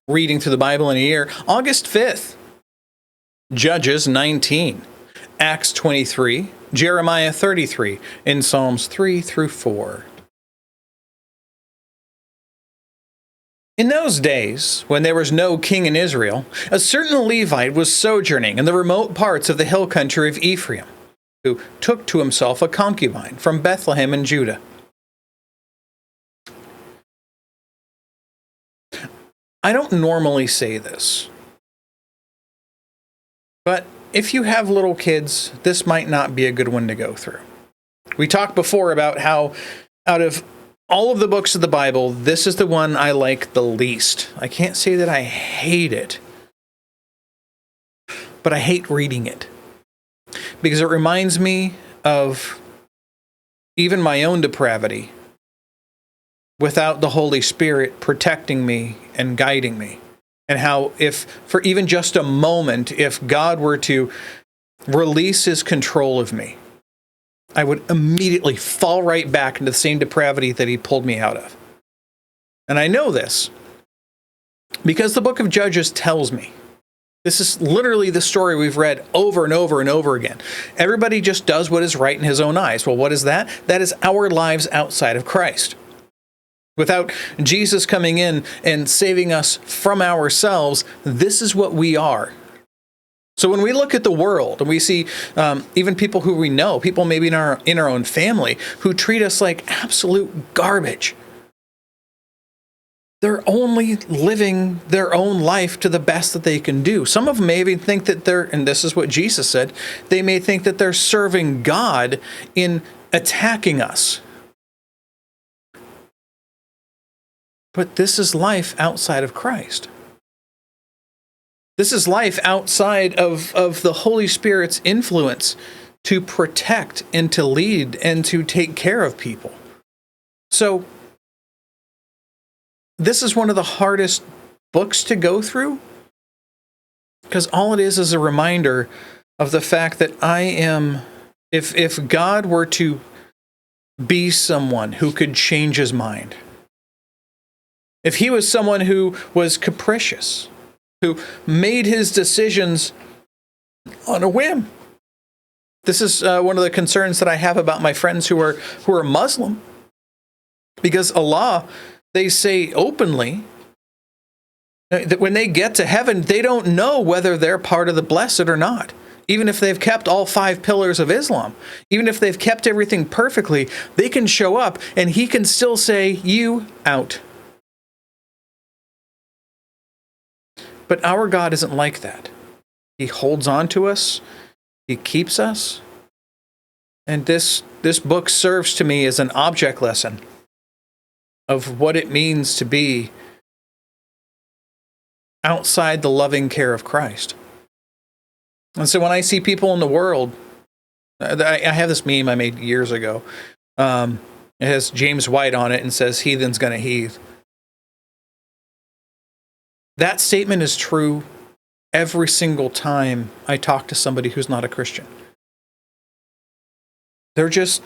reading through the Bible in a year. August 5th, Judges 19, Acts 23, Jeremiah 33, and Psalms 3 through 4. In those days, when there was no king in Israel, a certain Levite was sojourning in the remote parts of the hill country of Ephraim, who took to himself a concubine from Bethlehem in Judah. I don't normally say this, but if you have little kids, this might not be a good one to go through. We talked before about how out of all of the books of the Bible, this is the one I like the least. I can't say that I hate it, but I hate reading it because it reminds me of even my own depravity without the Holy Spirit protecting me and guiding me. And how if, for even just a moment, if God were to release his control of me, I would immediately fall right back into the same depravity that he pulled me out of. And I know this because the book of Judges tells me. This is literally the story we've read over and over and over again. Everybody just does what is right in his own eyes. Well, what is that? That is our lives outside of Christ. Without Jesus coming in and saving us from ourselves, this is what we are. So when we look at the world and we see even people who we know, people maybe in our own family, who treat us like absolute garbage, they're only living their own life to the best that they can do. Some of them may even think that and this is what Jesus said, they may think that they're serving God in attacking us. But this is life outside of Christ. This is life outside of the Holy Spirit's influence to protect and to lead and to take care of people. So, this is one of the hardest books to go through because all it is a reminder of the fact that I am, if God were to be someone who could change his mind, if he was someone who was capricious, who made his decisions on a whim. This is one of the concerns that I have about my friends who are Muslim. Because Allah, they say openly that when they get to heaven, they don't know whether they're part of the blessed or not. Even if they've kept all 5 pillars of Islam, even if they've kept everything perfectly, they can show up and he can still say, you out. But our God isn't like that. He holds on to us. He keeps us. And this book serves to me as an object lesson of what it means to be outside the loving care of Christ. And so when I see people in the world, I have this meme I made years ago. It has James White on it and says, heathen's gonna heathe. That statement is true every single time I talk to somebody who's not a Christian. They're just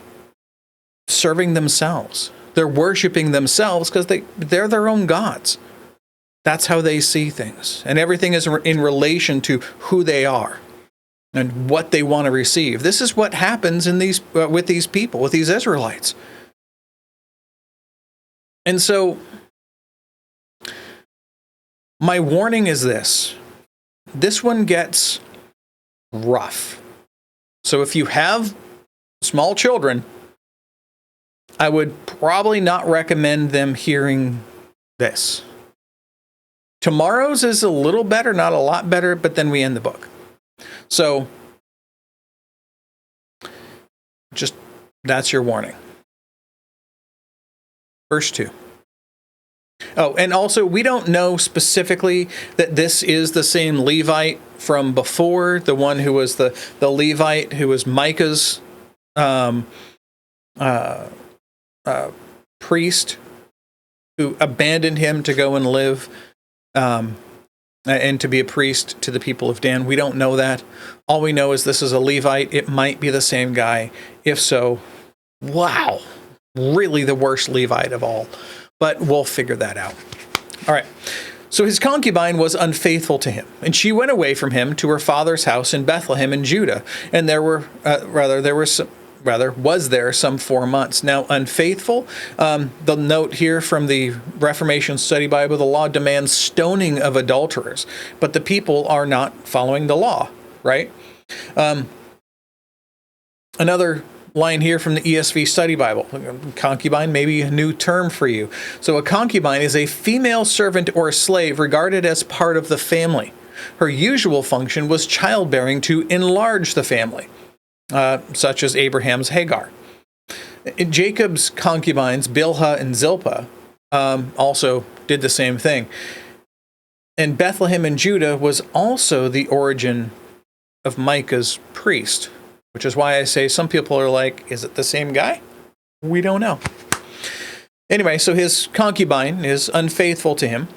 serving themselves. They're worshiping themselves because they're their own gods. That's how they see things. And everything is in relation to who they are and what they want to receive. This is what happens in with these people, with these Israelites. And so, my warning is this. This one gets rough. So if you have small children, I would probably not recommend them hearing this. Tomorrow's is a little better, not a lot better, but then we end the book. So, just that's your warning. Verse 2. Oh, and also, we don't know specifically that this is the same Levite from before, the one who was the Levite who was Micah's priest, who abandoned him to go and live and to be a priest to the people of Dan. We don't know that. All we know is this is a Levite. It might be the same guy. If so, wow, really the worst Levite of all. But we'll figure that out. All right. So his concubine was unfaithful to him, and she went away from him to her father's house in Bethlehem in Judah. And was there some 4 months. Now, unfaithful, the note here from the Reformation Study Bible, the law demands stoning of adulterers, but the people are not following the law, right? Another line here from the ESV Study Bible. Concubine, maybe a new term for you. So a concubine is a female servant or slave regarded as part of the family. Her usual function was childbearing to enlarge the family, such as Abraham's Hagar. Jacob's concubines, Bilhah and Zilpah, also did the same thing. And Bethlehem in Judah was also the origin of Micah's priest, which is why I say some people are like, is it the same guy? We don't know. Anyway, so his concubine is unfaithful to him.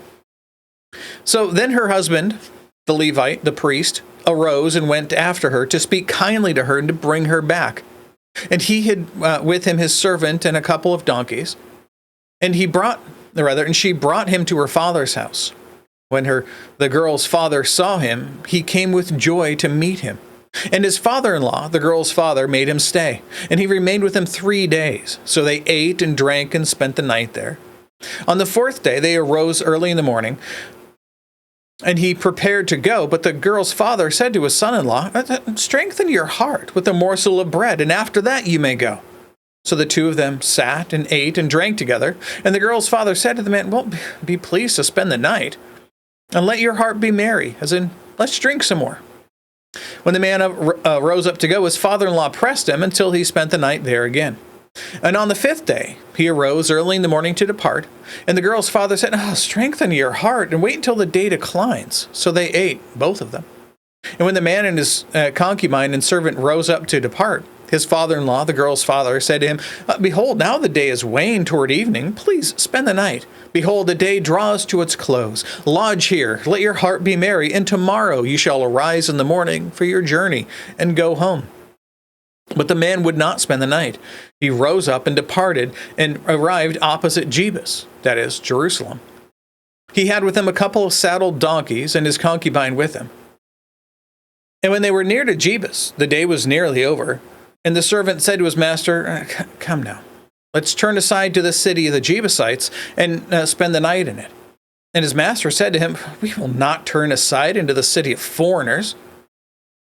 So then her husband, the Levite, the priest, arose and went after her to speak kindly to her and to bring her back. And he had with him his servant and a couple of donkeys. And she brought him to her father's house. When the girl's father saw him, he came with joy to meet him. And his father-in-law, the girl's father, made him stay. And he remained with him 3 days. So they ate and drank and spent the night there. On the 4th day, they arose early in the morning, and he prepared to go. But the girl's father said to his son-in-law, strengthen your heart with a morsel of bread, and after that you may go. So the two of them sat and ate and drank together. And the girl's father said to the man, well, be pleased to spend the night, and let your heart be merry, as in, let's drink some more. When the man rose up to go, his father-in-law pressed him until he spent the night there again. And on the 5th day, he arose early in the morning to depart. And the girl's father said, strengthen your heart and wait until the day declines. So they ate, both of them. And when the man and his concubine and servant rose up to depart, his father-in-law, the girl's father, said to him, behold, now the day is waned toward evening. Please spend the night. Behold, the day draws to its close. Lodge here, let your heart be merry, and tomorrow you shall arise in the morning for your journey and go home. But the man would not spend the night. He rose up and departed and arrived opposite Jebus, that is, Jerusalem. He had with him a couple of saddled donkeys and his concubine with him. And when they were near to Jebus, the day was nearly over. And the servant said to his master, come now, let's turn aside to the city of the Jebusites and spend the night in it. And his master said to him, we will not turn aside into the city of foreigners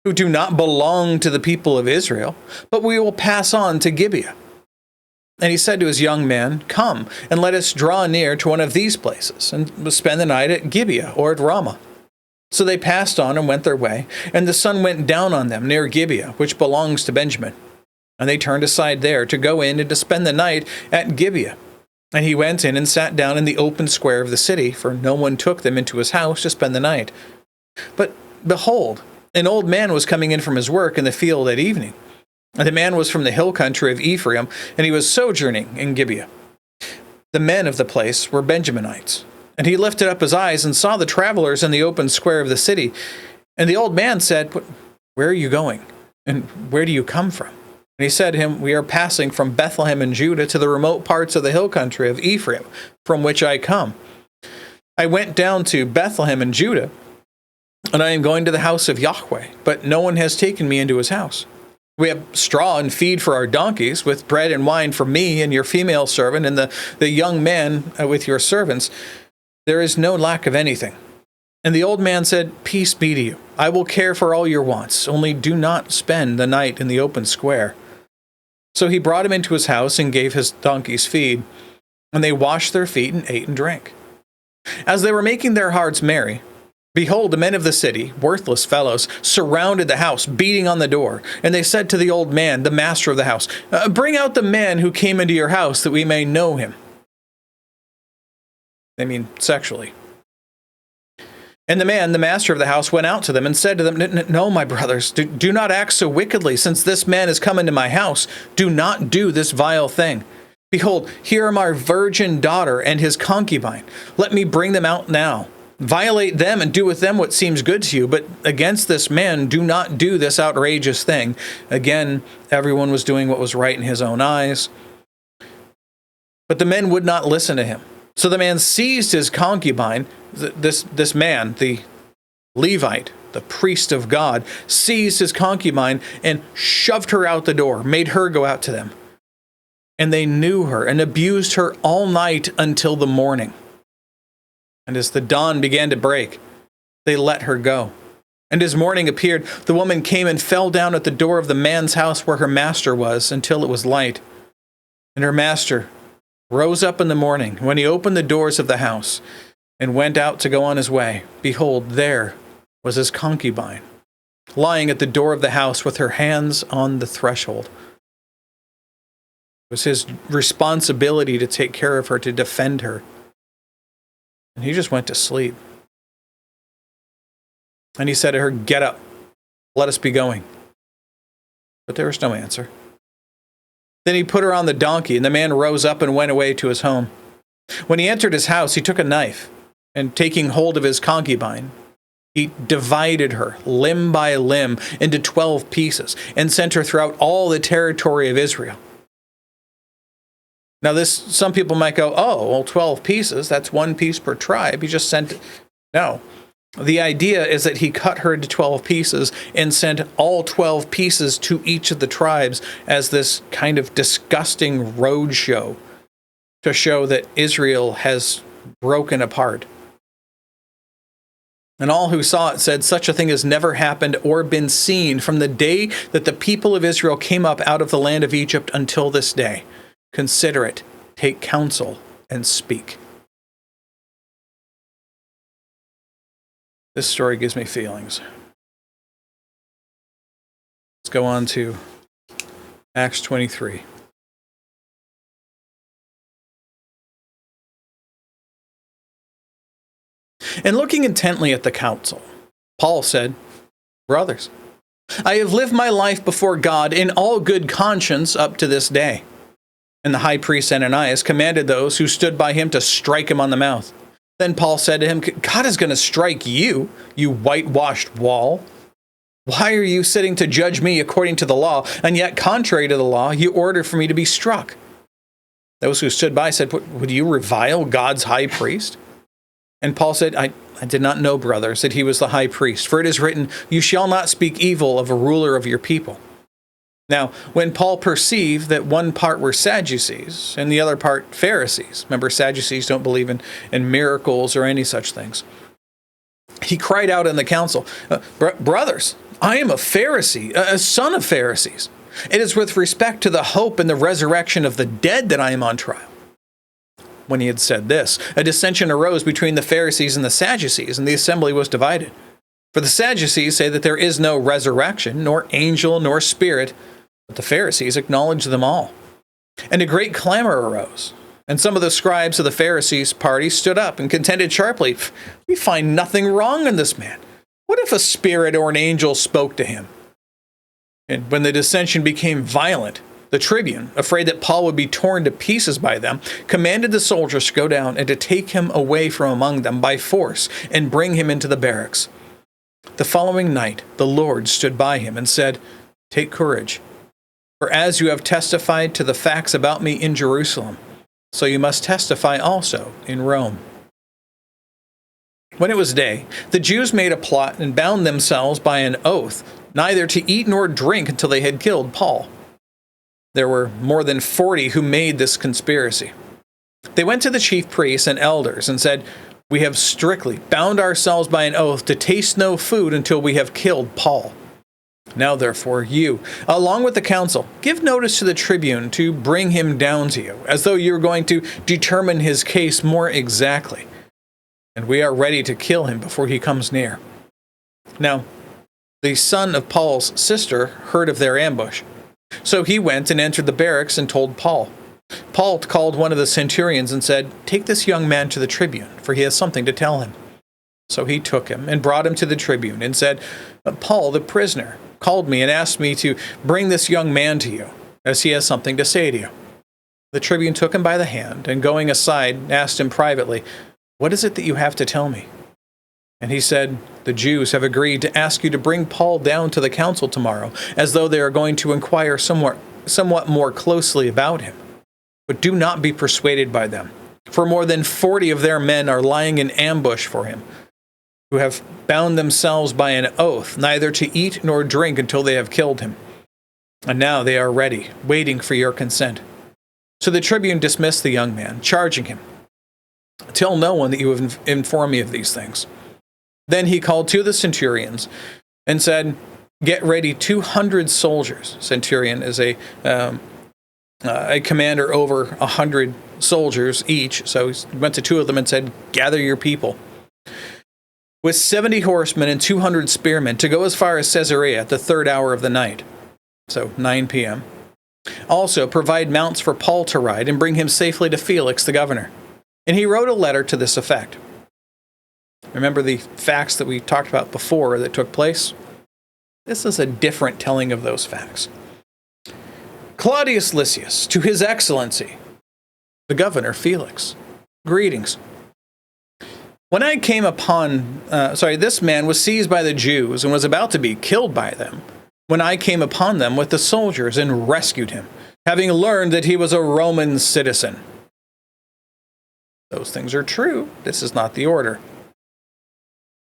who do not belong to the people of Israel, but we will pass on to Gibeah. And he said to his young man, come and let us draw near to one of these places and spend the night at Gibeah or at Ramah. So they passed on and went their way, and the sun went down on them near Gibeah, which belongs to Benjamin. And they turned aside there to go in and to spend the night at Gibeah. And he went in and sat down in the open square of the city, for no one took them into his house to spend the night. But behold, an old man was coming in from his work in the field at evening. And the man was from the hill country of Ephraim, and he was sojourning in Gibeah. The men of the place were Benjaminites. And he lifted up his eyes and saw the travelers in the open square of the city. And the old man said, where are you going? And where do you come from? And he said to him, we are passing from Bethlehem in Judah to the remote parts of the hill country of Ephraim, from which I come. I went down to Bethlehem in Judah, and I am going to the house of Yahweh, but no one has taken me into his house. We have straw and feed for our donkeys, with bread and wine for me and your female servant, and the young man with your servants. There is no lack of anything. And the old man said, peace be to you. I will care for all your wants, only do not spend the night in the open square. So he brought him into his house and gave his donkeys feed, and they washed their feet and ate and drank. As they were making their hearts merry, behold, the men of the city, worthless fellows, surrounded the house, beating on the door. And they said to the old man, the master of the house, bring out the man who came into your house, that we may know him. They mean sexually. And the man, the master of the house, went out to them and said to them, no, my brothers, do not act so wickedly, since this man has come into my house. Do not do this vile thing. Behold, here are my virgin daughter and his concubine. Let me bring them out now. Violate them and do with them what seems good to you, but against this man do not do this outrageous thing. Again, everyone was doing what was right in his own eyes. But the men would not listen to him. So the man seized his concubine. This man, the Levite, the priest of God, seized his concubine and shoved her out the door, made her go out to them. And they knew her and abused her all night until the morning. And as the dawn began to break, they let her go. And as morning appeared, the woman came and fell down at the door of the man's house where her master was until it was light. And her master rose up in the morning when he opened the doors of the house and went out to go on his way. Behold, there was his concubine, lying at the door of the house with her hands on the threshold. It was his responsibility to take care of her, to defend her. And he just went to sleep. And he said to her, "Get up, let us be going." But there was no answer. Then he put her on the donkey, and the man rose up and went away to his home. When he entered his house, he took a knife, and taking hold of his concubine, he divided her limb by limb into 12 pieces and sent her throughout all the territory of Israel. Now some people might go, oh, well, 12 pieces, that's one piece per tribe. He just sent, no. The idea is that he cut her into 12 pieces and sent all 12 pieces to each of the tribes as this kind of disgusting road show to show that Israel has broken apart. And all who saw it said, such a thing has never happened or been seen from the day that the people of Israel came up out of the land of Egypt until this day. Consider it, take counsel, and speak. This story gives me feelings. Let's go on to Acts 23. And looking intently at the council, Paul said, "Brothers, I have lived my life before God in all good conscience up to this day." And the high priest Ananias commanded those who stood by him to strike him on the mouth. Then Paul said to him, "God is going to strike you, you whitewashed wall. Why are you sitting to judge me according to the law, and yet contrary to the law, you order for me to be struck?" Those who stood by said, "Would you revile God's high priest?" And Paul said, I did not know, brothers, that he was the high priest. For it is written, you shall not speak evil of a ruler of your people. Now, when Paul perceived that one part were Sadducees and the other part Pharisees, remember Sadducees don't believe in miracles or any such things, he cried out in the council, "Brothers, I am a Pharisee, a son of Pharisees. It is with respect to the hope and the resurrection of the dead that I am on trial." When he had said this, a dissension arose between the Pharisees and the Sadducees, and the assembly was divided. For the Sadducees say that there is no resurrection, nor angel, nor spirit, but the Pharisees acknowledge them all. And a great clamor arose. And some of the scribes of the Pharisees' party stood up and contended sharply, "We find nothing wrong in this man. What if a spirit or an angel spoke to him?" And when the dissension became violent, the tribune, afraid that Paul would be torn to pieces by them, commanded the soldiers to go down and to take him away from among them by force and bring him into the barracks. The following night, the Lord stood by him and said, "Take courage, for as you have testified to the facts about me in Jerusalem, so you must testify also in Rome." When it was day, the Jews made a plot and bound themselves by an oath, neither to eat nor drink until they had killed Paul. There were more than 40 who made this conspiracy. They went to the chief priests and elders and said, "We have strictly bound ourselves by an oath to taste no food until we have killed Paul. Now, therefore, you, along with the council, give notice to the tribune to bring him down to you, as though you were going to determine his case more exactly. And we are ready to kill him before he comes near." Now, the son of Paul's sister heard of their ambush. So he went and entered the barracks and told Paul. Paul called one of the centurions and said, "Take this young man to the tribune, for he has something to tell him." So he took him and brought him to the tribune and said, "Paul, the prisoner, called me and asked me to bring this young man to you, as he has something to say to you." The tribune took him by the hand and going aside asked him privately, "What is it that you have to tell me?" And he said, "The Jews have agreed to ask you to bring Paul down to the council tomorrow, as though they are going to inquire somewhat more closely about him. But do not be persuaded by them, For more than 40 of their men are lying in ambush for him, who have bound themselves by an oath neither to eat nor drink until they have killed him. And now they are ready, waiting for your consent." So the tribune dismissed the young man, charging him, "Tell no one that you have informed me of these things." Then he called two of the centurions and said, "Get ready 200 soldiers." Centurion is a commander over 100 soldiers each. So he went to two of them and said, "Gather your people, with 70 horsemen and 200 spearmen, to go as far as Caesarea at the third hour of the night." So 9 p.m. "Also provide mounts for Paul to ride and bring him safely to Felix the governor." And he wrote a letter to this effect. Remember the facts that we talked about before that took place? This is a different telling of those facts. "Claudius Lysias, to his excellency, the governor Felix, greetings. When I came upon, this man was seized by the Jews and was about to be killed by them, when I came upon them with the soldiers and rescued him, having learned that he was a Roman citizen." Those things are true. This is not the order.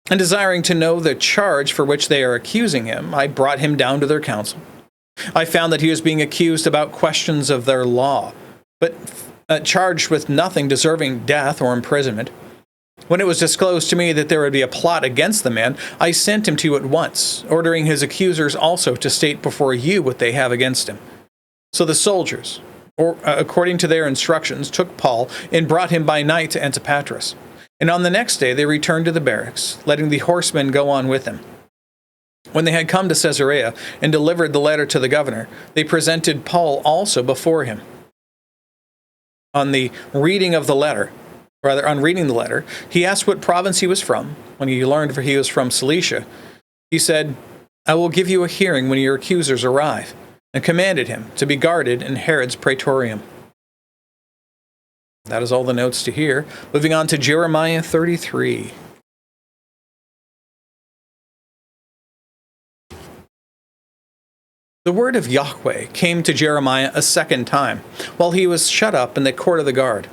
"And desiring to know the charge for which they are accusing him, I brought him down to their council. I found that he was being accused about questions of their law, but charged with nothing deserving death or imprisonment. When it was disclosed to me that there would be a plot against the man, I sent him to you at once, ordering his accusers also to state before you what they have against him. So the soldiers, according to their instructions, took Paul and brought him by night to Antipatris. And on the next day they returned to the barracks, letting the horsemen go on with him. When they had come to Caesarea and delivered the letter to the governor, they presented Paul also before him. On reading the letter, he asked what province he was from. When he learned he was from Cilicia, he said, "I will give you a hearing when your accusers arrive," and commanded him to be guarded in Herod's praetorium. That is all the notes to here. Moving on to Jeremiah 33. The word of Yahweh came to Jeremiah a second time, while he was shut up in the court of the guard.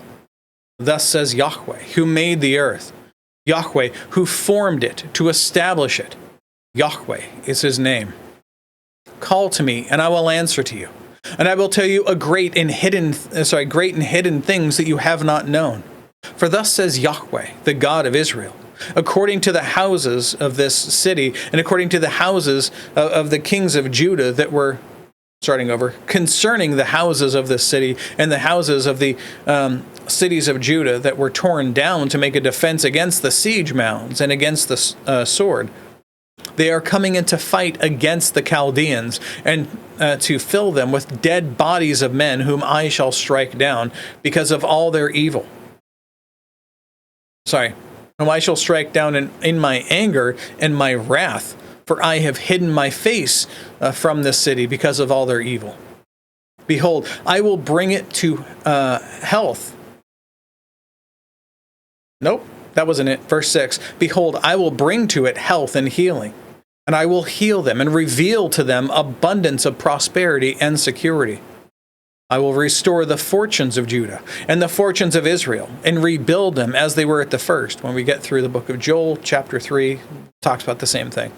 "Thus says Yahweh, who made the earth, Yahweh, who formed it to establish it. Yahweh is his name. Call to me, and I will answer to you, and I will tell you great and hidden things that you have not known. For thus says Yahweh, the God of Israel, according to the houses of this city, and according to the houses of the kings of Judah that were," concerning the houses of this city and the houses of the cities of Judah that were torn down to make a defense against the siege mounds and against the sword. "They are coming in to fight against the Chaldeans and to fill them with dead bodies of men whom I shall strike down because of all their evil. Whom I shall strike down in my anger and my wrath, for I have hidden my face from this city because of all their evil. Behold, I will bring it to health." Nope, that wasn't it. Verse 6, "Behold, I will bring to it health and healing, and I will heal them and reveal to them abundance of prosperity and security. I will restore the fortunes of Judah and the fortunes of Israel and rebuild them as they were at the first." When we get through the book of Joel, chapter 3, talks about the same thing.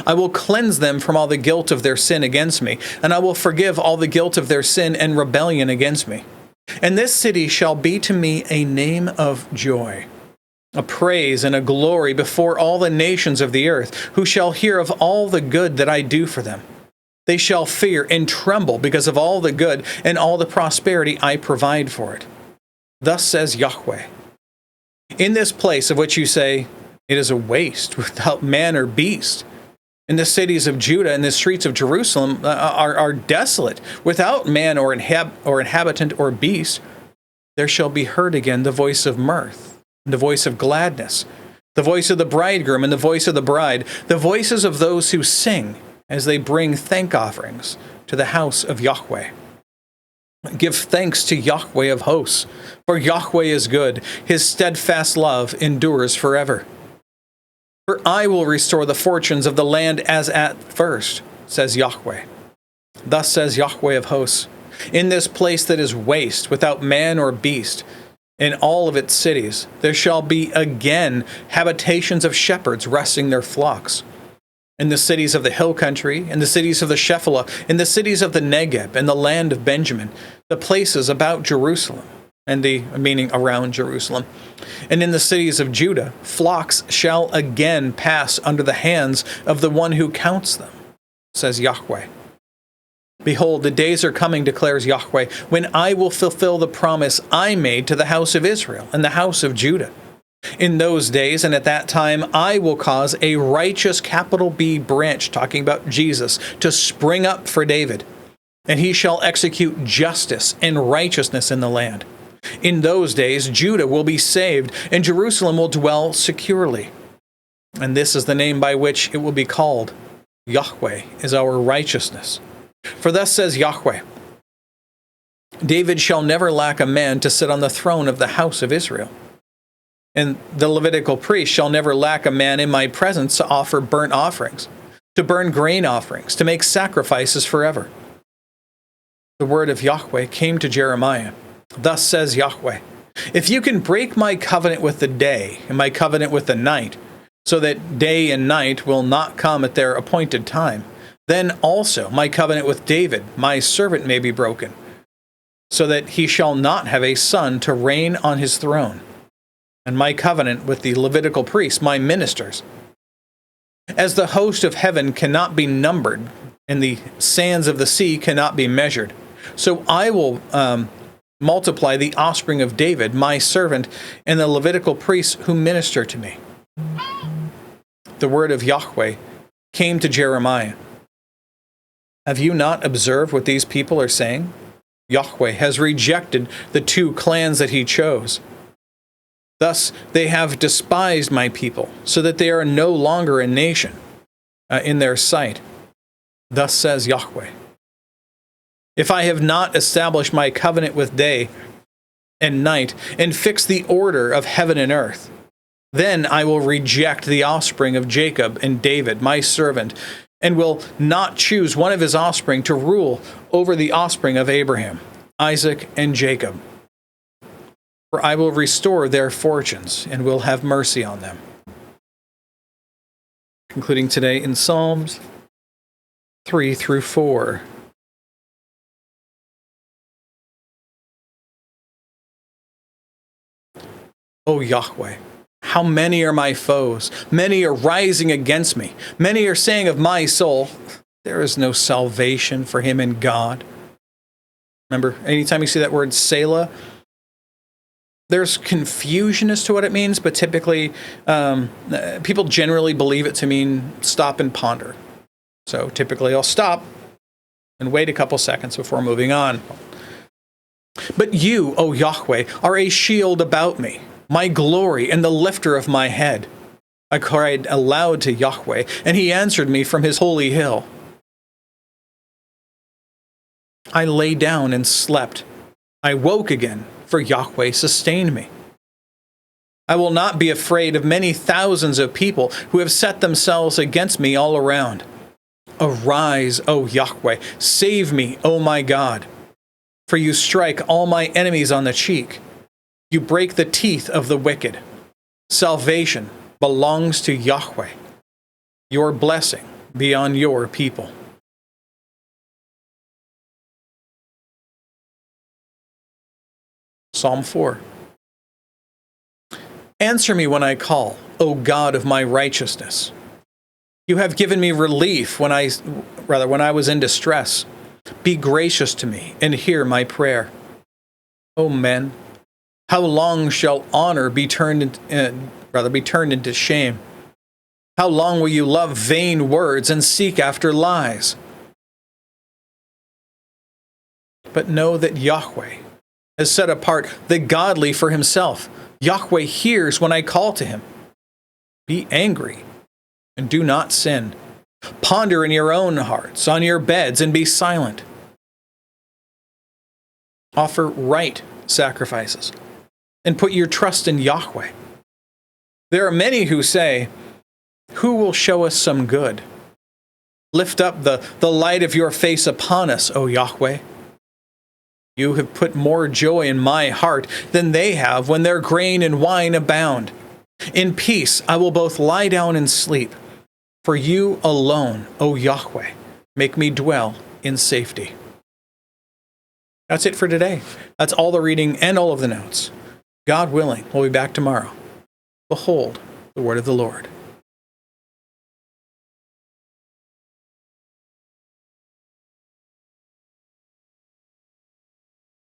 "I will cleanse them from all the guilt of their sin against me, and I will forgive all the guilt of their sin and rebellion against me. And this city shall be to me a name of joy, a praise and a glory before all the nations of the earth, who shall hear of all the good that I do for them. They shall fear and tremble because of all the good and all the prosperity I provide for it. Thus says Yahweh. In this place of which you say, it is a waste without man or beast, and the cities of Judah and the streets of Jerusalem are desolate, without man or inhabitant or beast, there shall be heard again the voice of mirth, and the voice of gladness, the voice of the bridegroom and the voice of the bride, the voices of those who sing as they bring thank offerings to the house of Yahweh. Give thanks to Yahweh of hosts, for Yahweh is good. His steadfast love endures forever. For I will restore the fortunes of the land as at first, says Yahweh. Thus says Yahweh of hosts, in this place that is waste, without man or beast, In all of its cities there shall be again habitations of shepherds resting their flocks. In the cities of the hill country, in the cities of the Shephelah, in the cities of the Negeb, and the land of Benjamin, the places about Jerusalem, and the meaning around Jerusalem. And in the cities of Judah, flocks shall again pass under the hands of the one who counts them, says Yahweh. Behold, the days are coming, declares Yahweh, when I will fulfill the promise I made to the house of Israel and the house of Judah. In those days and at that time, I will cause a righteous capital B branch, talking about Jesus, to spring up for David, and he shall execute justice and righteousness in the land. In those days, Judah will be saved, and Jerusalem will dwell securely. And this is the name by which it will be called. Yahweh is our righteousness. For thus says Yahweh, David shall never lack a man to sit on the throne of the house of Israel. And the Levitical priest shall never lack a man in my presence to offer burnt offerings, to burn grain offerings, to make sacrifices forever. The word of Yahweh came to Jeremiah. Thus says Yahweh, if you can break my covenant with the day and my covenant with the night, so that day and night will not come at their appointed time, then also my covenant with David, my servant, may be broken, so that he shall not have a son to reign on his throne, and my covenant with the Levitical priests, my ministers. As the host of heaven cannot be numbered, and the sands of the sea cannot be measured, so I will multiply the offspring of David, my servant, and the Levitical priests who minister to me. The word of Yahweh came to Jeremiah. Have you not observed what these people are saying? Yahweh has rejected the two clans that he chose. Thus they have despised my people, so that they are no longer a nation in their sight. Thus says Yahweh. If I have not established my covenant with day and night, and fixed the order of heaven and earth, then I will reject the offspring of Jacob and David, my servant, and will not choose one of his offspring to rule over the offspring of Abraham, Isaac, and Jacob. For I will restore their fortunes and will have mercy on them. Concluding today in Psalms 3 through 4. O Yahweh, how many are my foes? Many are rising against me. Many are saying of my soul, there is no salvation for him in God. Remember, anytime you see that word Selah, there's confusion as to what it means, but typically people generally believe it to mean stop and ponder. So typically I'll stop and wait a couple seconds before moving on. But you, O Yahweh, are a shield about me, my glory and the lifter of my head. I cried aloud to Yahweh, and he answered me from his holy hill. I lay down and slept. I woke again, for Yahweh sustained me. I will not be afraid of many thousands of people who have set themselves against me all around. Arise, O Yahweh, save me, O my God. For you strike all my enemies on the cheek. You break the teeth of the wicked. Salvation belongs to Yahweh. Your blessing be on your people. Psalm 4. Answer me when I call, O God of my righteousness. You have given me relief when I was in distress. Be gracious to me and hear my prayer. O men, how long shall honor be turned into shame? How long will you love vain words and seek after lies? But know that Yahweh has set apart the godly for himself. Yahweh hears when I call to him. Be angry and do not sin. Ponder in your own hearts, on your beds, and be silent. Offer right sacrifices and put your trust in Yahweh. There are many who say, who will show us some good? Lift up the light of your face upon us, O Yahweh. You have put more joy in my heart than they have when their grain and wine abound. In peace I will both lie down and sleep. For you alone, O Yahweh, make me dwell in safety. That's it for today. That's all the reading and all of the notes. God willing, we'll be back tomorrow. Behold the word of the Lord.